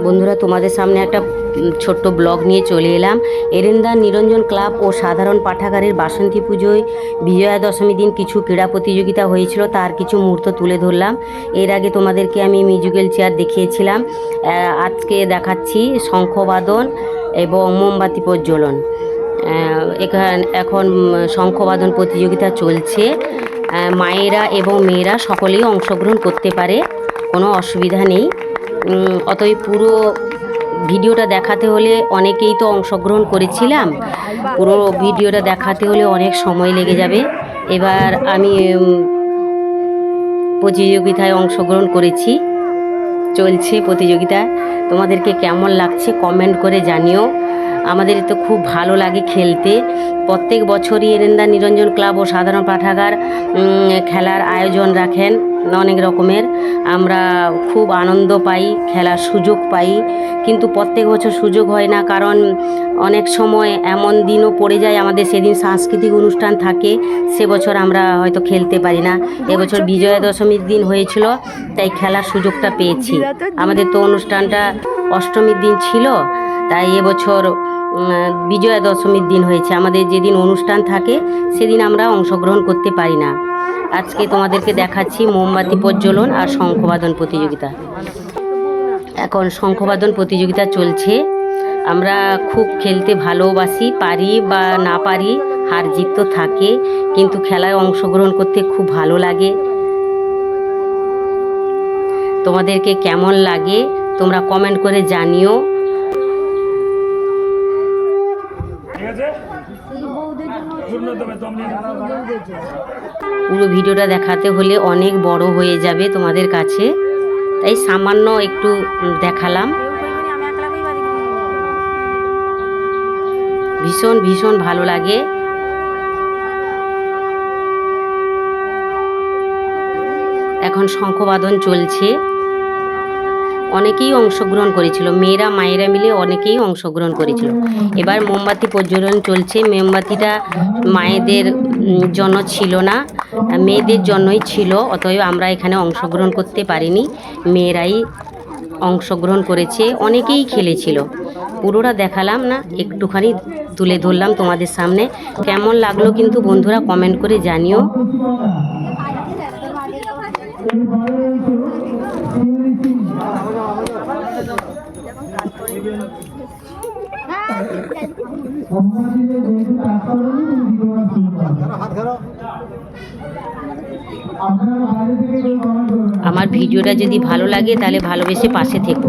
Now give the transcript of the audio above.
বন্ধুরা, তোমাদের সামনে একটা ছোট্ট ব্লগ নিয়ে চলে এলাম। এরেন্দা নিরঞ্জন ক্লাব ও সাধারণ পাঠাগারের বাসন্তী পুজোয় বিজয়া দশমী দিন কিছু ক্রীড়া প্রতিযোগিতা হয়েছিল, তার কিছু মুহূর্ত তুলে ধরলাম। এর আগে তোমাদেরকে আমি মিউজিক্যাল চেয়ার দেখিয়েছিলাম, আজকে দেখাচ্ছি শঙ্খবাদন এবং মোমবাতি প্রজ্বলন। এখন শঙ্খবাদন প্রতিযোগিতা চলছে। মায়েরা এবং মেয়েরা সকলেই অংশগ্রহণ করতে পারে, কোনো অসুবিধা নেই। অতএব পুরো ভিডিওটা দেখাতে হলে, অনেকেই তো অংশগ্রহণ করেছিলাম, পুরো ভিডিওটা দেখাতে হলে অনেক সময় লেগে যাবে। এবার আমি প্রতিযোগিতায় অংশগ্রহণ করেছি, চলছে প্রতিযোগিতা। তোমাদেরকে কেমন লাগছে কমেন্ট করে জানিও। আমাদের তো খুব ভালো লাগে খেলতে। প্রত্যেক বছরই এরেন্দা নিরঞ্জন ক্লাব ও সাধারণ পাঠাগার খেলার আয়োজন রাখেন অনেক রকমের। আমরা খুব আনন্দ পাই, খেলার সুযোগ পাই, কিন্তু প্রত্যেক বছর সুযোগ হয় না, কারণ অনেক সময় এমন দিনও পড়ে যায় আমাদের, সেদিন সাংস্কৃতিক অনুষ্ঠান থাকে, সে বছর আমরা হয়তো খেলতে পারি না। এবছর বিজয়া দশমীর দিন হয়েছিল, তাই খেলার সুযোগটা পেয়েছি। আমাদের তো অনুষ্ঠানটা অষ্টমীর দিন ছিল, তাই এবছর বিজয়া দশমীর দিন হয়েছে। আমাদের যেদিন অনুষ্ঠান থাকে সেদিন আমরা অংশগ্রহণ করতে পারি না। আজকে তোমাদেরকে দেখাচ্ছি মোমবাতি প্রজ্বলন আর শঙ্খবাদন প্রতিযোগিতা। এখন শঙ্খবাদন প্রতিযোগিতা চলছে। আমরা খুব খেলতে ভালোবাসি, পারি বা না পারি, হার জিত তো থাকে, কিন্তু খেলায় অংশগ্রহণ করতে খুব ভালো লাগে। তোমাদেরকে কেমন লাগে তোমরা কমেন্ট করে জানিও। পুরো ভিডিওটা দেখাতে হলে অনেক বড় হয়ে যাবে তোমাদের কাছে, তাই সামান্য একটু দেখালাম। ভীষণ ভীষণ ভালো লাগে। এখন শঙ্খবাদন চলছে, অনেকেই অংশগ্রহণ করেছিল, মেয়েরা মায়েরা মিলে অনেকেই অংশগ্রহণ করেছিল। এবার মোমবাতি প্রজ্বলন চলছে। মোমবাতিটা মায়েদের জন্য ছিল না, মেয়েদের জন্যই ছিল, অতএব আমরা এখানে অংশগ্রহণ করতে পারিনি, মেয়েরাই অংশগ্রহণ করেছে, অনেকেই খেলেছিল। পুরোটা দেখালাম না, একটুখানি তুলে ধরলাম তোমাদের সামনে। কেমন লাগলো কিন্তু বন্ধুরা কমেন্ট করে জানিও। আমার ভিডিওটা যদি ভালো লাগে তাহলে ভালোবেসে পাশে থেকো।